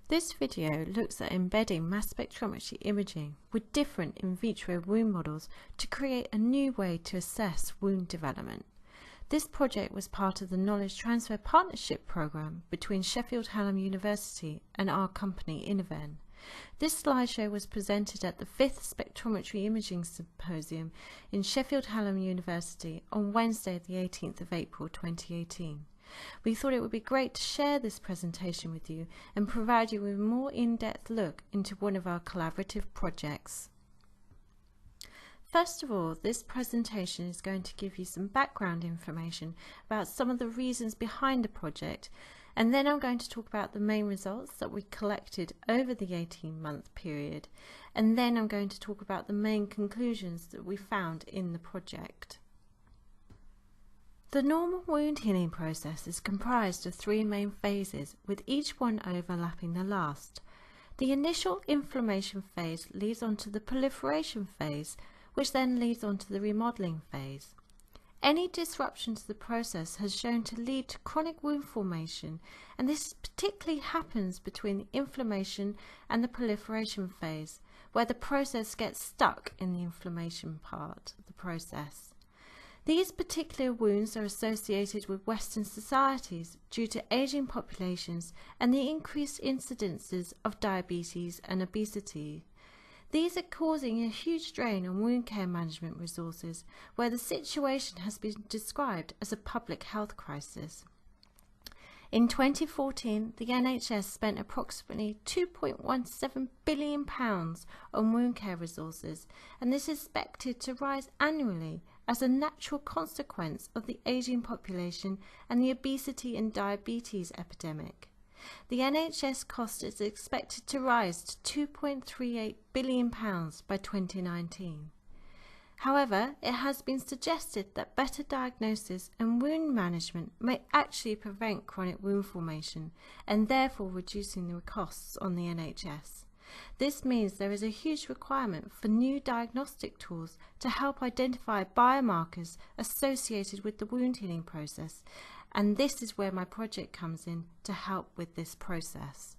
This video looks at embedding mass spectrometry imaging with different in vitro wound models to create a new way to assess wound development. This project was part of the Knowledge Transfer Partnership Programme between Sheffield Hallam University and our company Innovenn. This slideshow was presented at the 5th Spectrometry Imaging Symposium in Sheffield Hallam University on Wednesday the 18th of April 2018. We thought it would be great to share this presentation with you and provide you with a more in-depth look into one of our collaborative projects. First of all, this presentation is going to give you some background information about some of the reasons behind the project, and then I'm going to talk about the main results that we collected over the 18-month period, and then I'm going to talk about the main conclusions that we found in the project. The normal wound healing process is comprised of three main phases, with each one overlapping the last. The initial inflammation phase leads on to the proliferation phase, which then leads on to the remodeling phase. Any disruption to the process has shown to lead to chronic wound formation, and this particularly happens between the inflammation and the proliferation phase, where the process gets stuck in the inflammation part of the process. These particular wounds are associated with Western societies due to aging populations and the increased incidences of diabetes and obesity. These are causing a huge drain on wound care management resources, where the situation has been described as a public health crisis. In 2014, the NHS spent approximately £2.17 billion on wound care resources, and this is expected to rise annually as a natural consequence of the ageing population and the obesity and diabetes epidemic. The NHS cost is expected to rise to £2.38 billion by 2019. However, it has been suggested that better diagnosis and wound management may actually prevent chronic wound formation and therefore reducing the costs on the NHS. This means there is a huge requirement for new diagnostic tools to help identify biomarkers associated with the wound healing process, and this is where my project comes in to help with this process.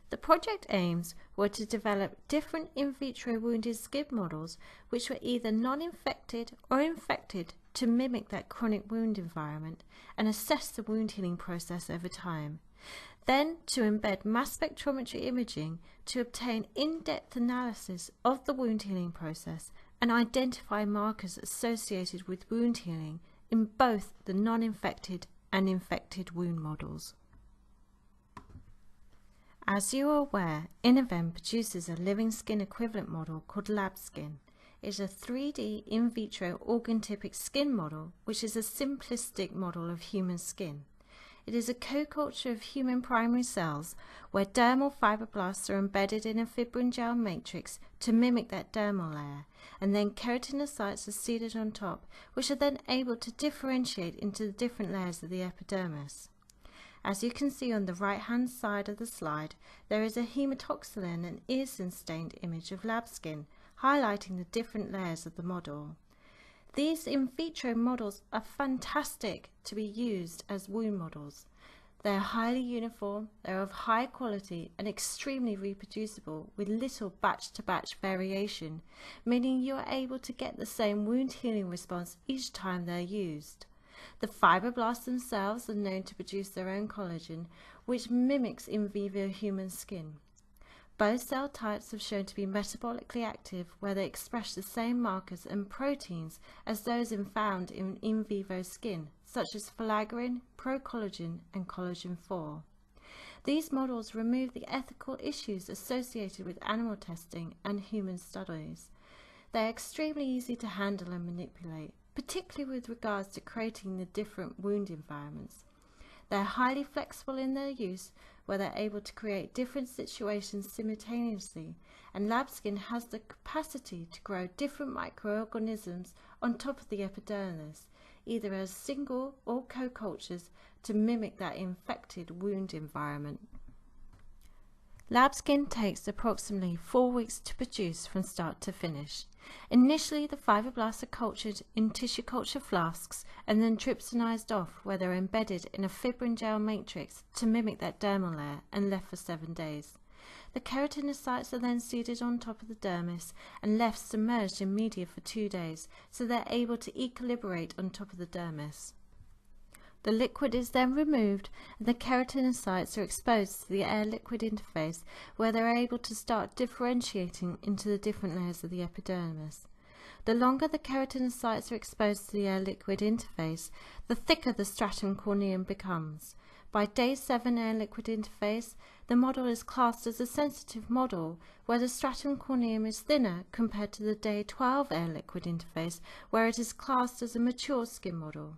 The project aims were to develop different in vitro wounded skin models which were either non-infected or infected to mimic that chronic wound environment and assess the wound healing process over time. Then to embed mass spectrometry imaging to obtain in-depth analysis of the wound healing process and identify markers associated with wound healing in both the non-infected and infected wound models. As you are aware, Innovenn produces a living skin equivalent model called Labskin. It is a 3D in vitro organ-typic skin model, which is a simplistic model of human skin. It is a co-culture of human primary cells where dermal fibroblasts are embedded in a fibrin gel matrix to mimic that dermal layer, and then keratinocytes are seeded on top, which are then able to differentiate into the different layers of the epidermis. As you can see on the right hand side of the slide, there is a hematoxylin and eosin stained image of Labskin, highlighting the different layers of the model. These in vitro models are fantastic to be used as wound models. They are highly uniform, they are of high quality and extremely reproducible with little batch-to-batch variation, meaning you are able to get the same wound healing response each time they are used. The fibroblasts themselves are known to produce their own collagen, which mimics in vivo human skin. Both cell types have shown to be metabolically active, where they express the same markers and proteins as those found in vivo skin, such as filaggrin, procollagen and collagen 4. These models remove the ethical issues associated with animal testing and human studies. They are extremely easy to handle and manipulate, particularly with regards to creating the different wound environments. They are highly flexible in their use, where they are able to create different situations simultaneously, and Labskin has the capacity to grow different microorganisms on top of the epidermis, either as single or co-cultures to mimic that infected wound environment. Labskin takes approximately 4 weeks to produce from start to finish. Initially, the fibroblasts are cultured in tissue culture flasks and then trypsinized off, where they're embedded in a fibrin gel matrix to mimic that dermal layer and left for 7 days. The keratinocytes are then seeded on top of the dermis and left submerged in media for 2 days, so they're able to equilibrate on top of the dermis. The liquid is then removed and the keratinocytes are exposed to the air-liquid interface, where they're able to start differentiating into the different layers of the epidermis. The longer the keratinocytes are exposed to the air-liquid interface, the thicker the stratum corneum becomes. By day 7 air-liquid interface, the model is classed as a sensitive model, where the stratum corneum is thinner compared to the day 12 air-liquid interface, where it is classed as a mature skin model.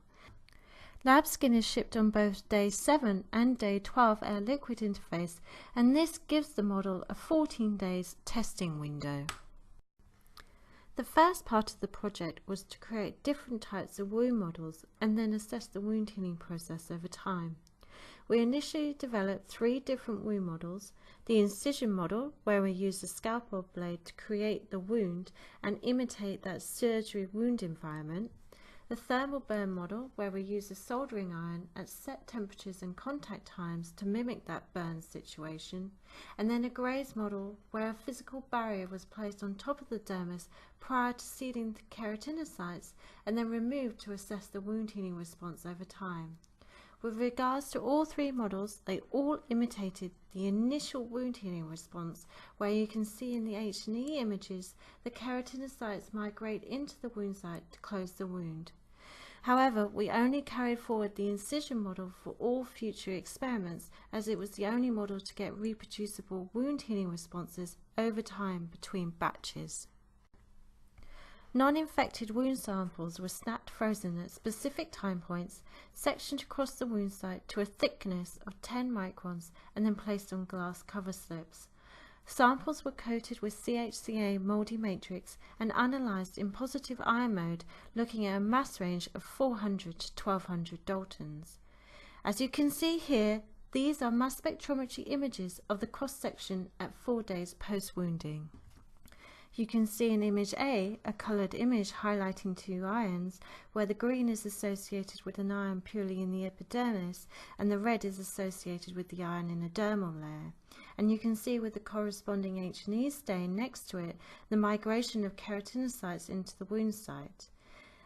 Labskin is shipped on both day 7 and day 12 air-liquid interface, and this gives the model a 14 days testing window. The first part of the project was to create different types of wound models and then assess the wound healing process over time. We initially developed 3 different wound models: the incision model, where we used a scalpel blade to create the wound and imitate that surgery wound environment; the thermal burn model, where we use a soldering iron at set temperatures and contact times to mimic that burn situation; and then a graze model, where a physical barrier was placed on top of the dermis prior to seeding the keratinocytes and then removed to assess the wound healing response over time. With regards to all 3 models, they all imitated the initial wound healing response, where you can see in the H&E images the keratinocytes migrate into the wound site to close the wound. However, we only carried forward the incision model for all future experiments, as it was the only model to get reproducible wound healing responses over time between batches. Non-infected wound samples were snapped frozen at specific time points, sectioned across the wound site to a thickness of 10 microns, and then placed on glass cover slips. Samples were coated with CHCA moldy matrix and analysed in positive ion mode, looking at a mass range of 400 to 1200 Daltons. As you can see here, these are mass spectrometry images of the cross-section at 4 days post-wounding. You can see in image A a coloured image highlighting 2 ions, where the green is associated with an ion purely in the epidermis and the red is associated with the ion in a dermal layer. And you can see with the corresponding H&E stain next to it the migration of keratinocytes into the wound site.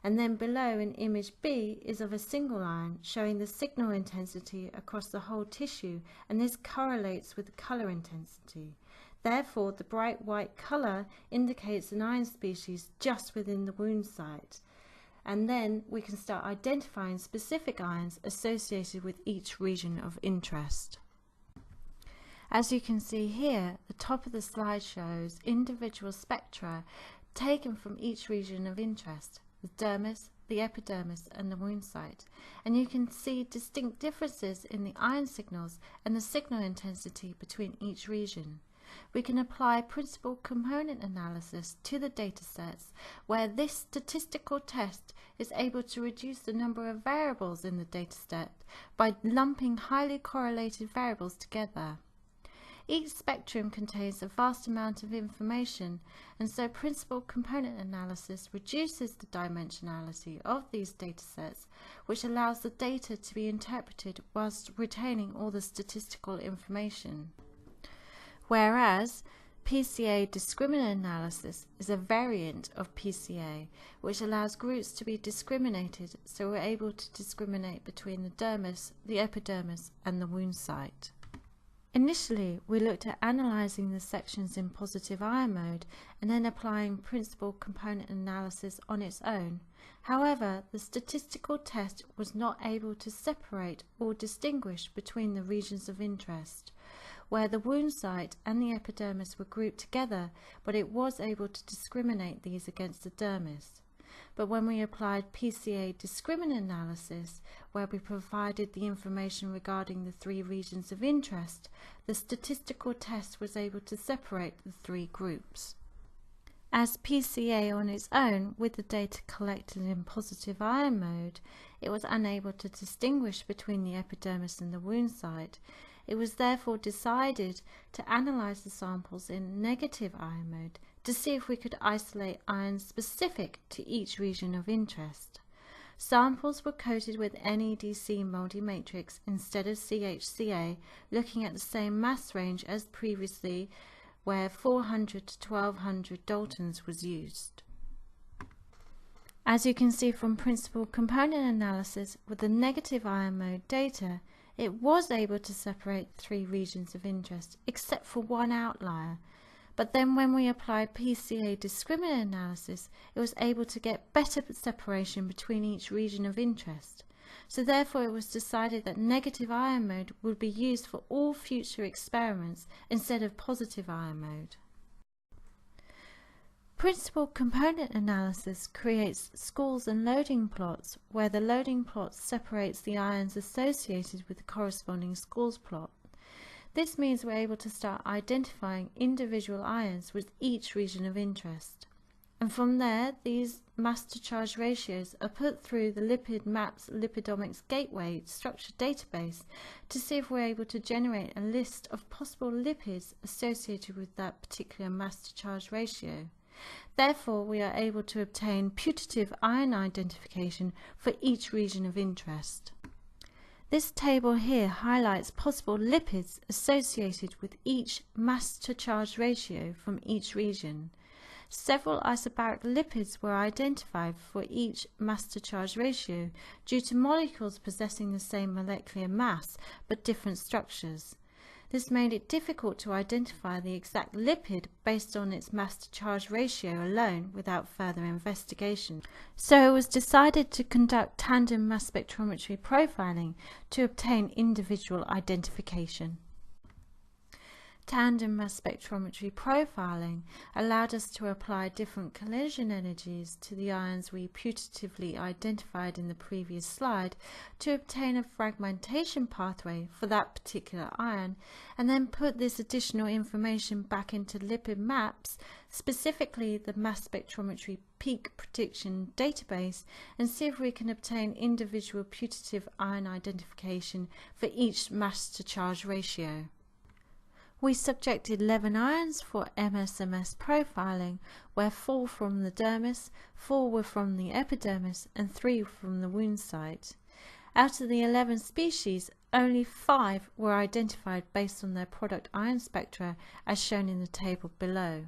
And then below in image B is of a single ion, showing the signal intensity across the whole tissue, and this correlates with the colour intensity. Therefore, the bright white colour indicates an ion species just within the wound site. And then we can start identifying specific ions associated with each region of interest. As you can see here, the top of the slide shows individual spectra taken from each region of interest: the dermis, the epidermis and the wound site, and you can see distinct differences in the ion signals and the signal intensity between each region. We can apply principal component analysis to the datasets, where this statistical test is able to reduce the number of variables in the dataset by lumping highly correlated variables together. Each spectrum contains a vast amount of information, and so principal component analysis reduces the dimensionality of these datasets, which allows the data to be interpreted whilst retaining all the statistical information. Whereas PCA discriminant analysis is a variant of PCA, which allows groups to be discriminated, so we're able to discriminate between the dermis, the epidermis and the wound site. Initially, we looked at analysing the sections in positive ion mode and then applying principal component analysis on its own. However, the statistical test was not able to separate or distinguish between the regions of interest, where the wound site and the epidermis were grouped together, but it was able to discriminate these against the dermis. But when we applied PCA discriminant analysis, where we provided the information regarding the 3 regions of interest, the statistical test was able to separate the 3 groups. As PCA on its own, with the data collected in positive ion mode, it was unable to distinguish between the epidermis and the wound site. It was therefore decided to analyse the samples in negative ion mode to see if we could isolate ions specific to each region of interest. Samples were coated with NEDC multi-matrix instead of CHCA, looking at the same mass range as previously, where 400 to 1200 Daltons was used. As you can see from principal component analysis, with the negative ion mode data, it was able to separate 3 regions of interest, except for one outlier. But then when we applied PCA discriminant analysis, it was able to get better separation between each region of interest. So therefore it was decided that negative ion mode would be used for all future experiments instead of positive ion mode. Principal component analysis creates schools and loading plots, where the loading plot separates the ions associated with the corresponding schools plot. This means we're able to start identifying individual ions with each region of interest. And from there, these mass to charge ratios are put through the Lipid Maps Lipidomics Gateway structured database to see if we're able to generate a list of possible lipids associated with that particular mass to charge ratio. Therefore, we are able to obtain putative ion identification for each region of interest. This table here highlights possible lipids associated with each mass to charge ratio from each region. Several isobaric lipids were identified for each mass to charge ratio due to molecules possessing the same molecular mass but different structures. This made it difficult to identify the exact lipid based on its mass to charge ratio alone without further investigation. So it was decided to conduct tandem mass spectrometry profiling to obtain individual identification. Tandem mass spectrometry profiling allowed us to apply different collision energies to the ions we putatively identified in the previous slide to obtain a fragmentation pathway for that particular ion, and then put this additional information back into lipid maps, specifically the mass spectrometry peak prediction database, and see if we can obtain individual putative ion identification for each mass to charge ratio. We subjected 11 ions for MSMS profiling, where 4 from the dermis, 4 were from the epidermis, and 3 from the wound site. Out of the 11 species, only 5 were identified based on their product ion spectra, as shown in the table below.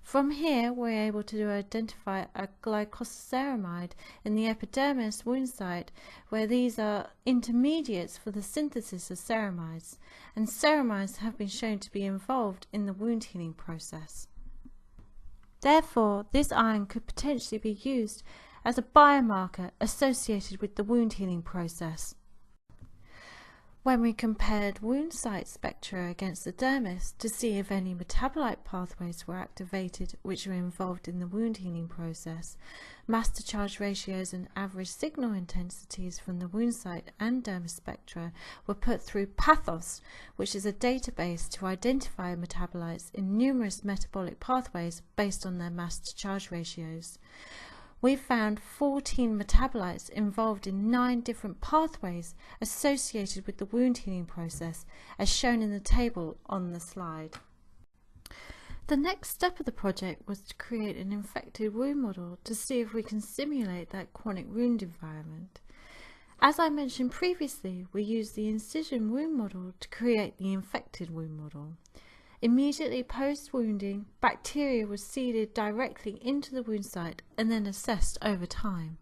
From here, we're able to identify a glycosaramide in the epidermis wound site, where these are intermediates for the synthesis of ceramides, and ceramides have been shown to be involved in the wound healing process. Therefore, this ion could potentially be used as a biomarker associated with the wound healing process. When we compared wound site spectra against the dermis to see if any metabolite pathways were activated which were involved in the wound healing process, mass to charge ratios and average signal intensities from the wound site and dermis spectra were put through Pathos, which is a database to identify metabolites in numerous metabolic pathways based on their mass to charge ratios. We found 14 metabolites involved in 9 different pathways associated with the wound healing process, as shown in the table on the slide. The next step of the project was to create an infected wound model to see if we can simulate that chronic wound environment. As I mentioned previously, we used the incision wound model to create the infected wound model. Immediately post-wounding, bacteria was seeded directly into the wound site and then assessed over time.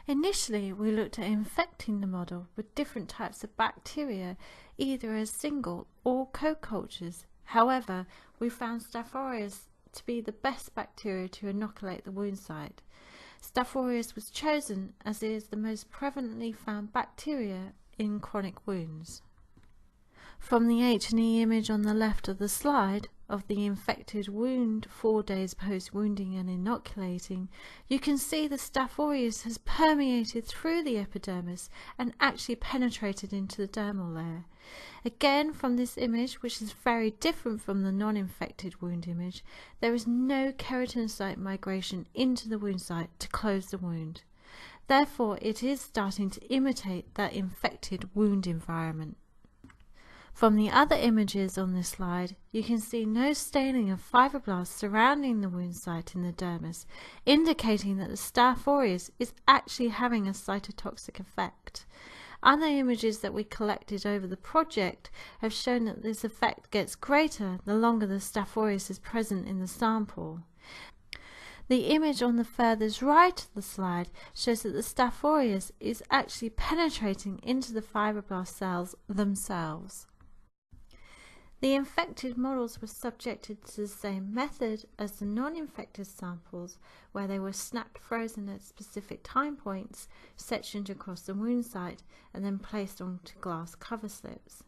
Initially, we looked at infecting the model with different types of bacteria, either as single or co-cultures. However, we found Staph aureus to be the best bacteria to inoculate the wound site. Staph aureus was chosen as it is the most prevalently found bacteria in chronic wounds. From the H&E image on the left of the slide of the infected wound 4 days post-wounding and inoculating, you can see the Staph aureus has permeated through the epidermis and actually penetrated into the dermal layer. Again, from this image, which is very different from the non-infected wound image, there is no keratinocyte migration into the wound site to close the wound. Therefore, it is starting to imitate that infected wound environment. From the other images on this slide, you can see no staining of fibroblasts surrounding the wound site in the dermis, indicating that the Staph aureus is actually having a cytotoxic effect. Other images that we collected over the project have shown that this effect gets greater the longer the Staph aureus is present in the sample. The image on the furthest right of the slide shows that the Staph aureus is actually penetrating into the fibroblast cells themselves. The infected models were subjected to the same method as the non-infected samples, where they were snapped frozen at specific time points, sectioned across the wound site, and then placed onto glass cover slips.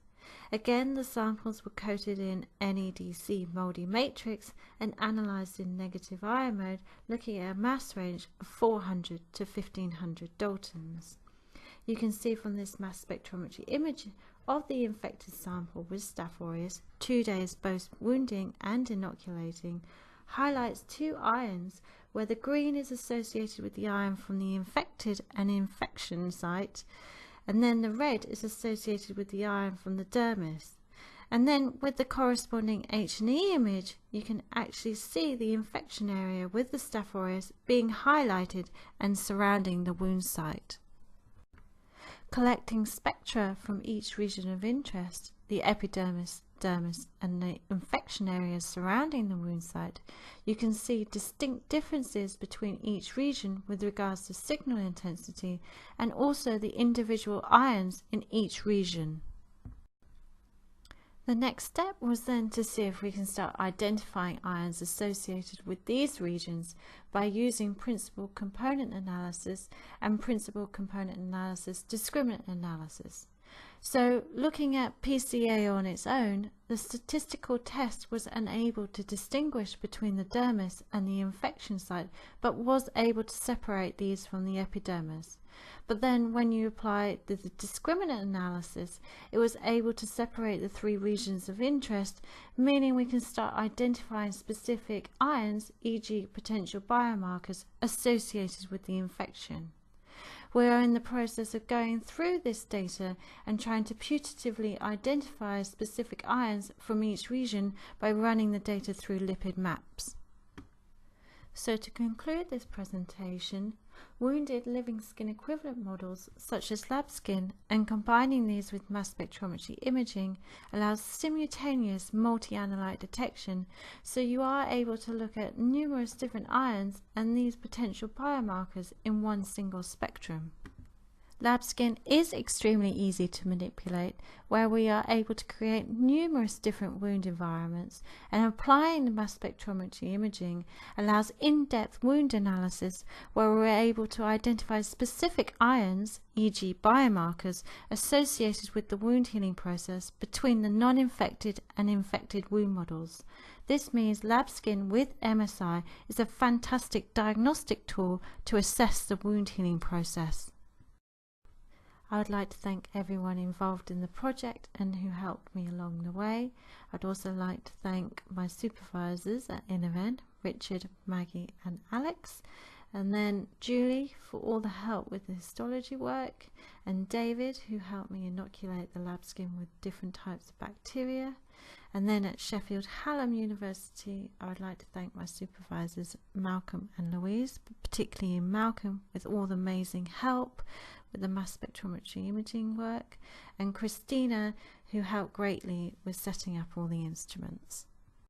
Again, the samples were coated in NEDC moldy matrix and analysed in negative ion mode, looking at a mass range of 400 to 1500 Daltons. You can see from this mass spectrometry image of the infected sample with Staph aureus 2 days post wounding and inoculating highlights two ions, where the green is associated with the ion from the infected and infection site, and then the red is associated with the ion from the dermis. And then with the corresponding H&E image, you can actually see the infection area with the Staph aureus being highlighted and surrounding the wound site. Collecting spectra from each region of interest, the epidermis, dermis, and the infection areas surrounding the wound site, you can see distinct differences between each region with regards to signal intensity and also the individual ions in each region. The next step was then to see if we can start identifying ions associated with these regions by using principal component analysis and principal component analysis discriminant analysis. So looking at PCA on its own, the statistical test was unable to distinguish between the dermis and the infection site, but was able to separate these from the epidermis. But then when you apply the discriminant analysis, it was able to separate the three regions of interest, meaning we can start identifying specific ions, e.g. potential biomarkers associated with the infection. We are in the process of going through this data and trying to putatively identify specific ions from each region by running the data through lipid maps. So to conclude this presentation, wounded living skin equivalent models such as Labskin and combining these with mass spectrometry imaging allows simultaneous multi-analyte detection, so you are able to look at numerous different ions and these potential biomarkers in one single spectrum. Labskin is extremely easy to manipulate, where we are able to create numerous different wound environments, and applying the mass spectrometry imaging allows in-depth wound analysis where we're able to identify specific ions, e.g. biomarkers, associated with the wound healing process between the non-infected and infected wound models. This means Labskin with MSI is a fantastic diagnostic tool to assess the wound healing process. I would like to thank everyone involved in the project and who helped me along the way. I'd also like to thank my supervisors at Innovenn, Richard, Maggie and Alex, and then Julie for all the help with the histology work, and David who helped me inoculate the Labskin with different types of bacteria. And then at Sheffield Hallam University, I would like to thank my supervisors Malcolm and Louise, particularly Malcolm with all the amazing help with the mass spectrometry imaging work, and Christina who helped greatly with setting up all the instruments.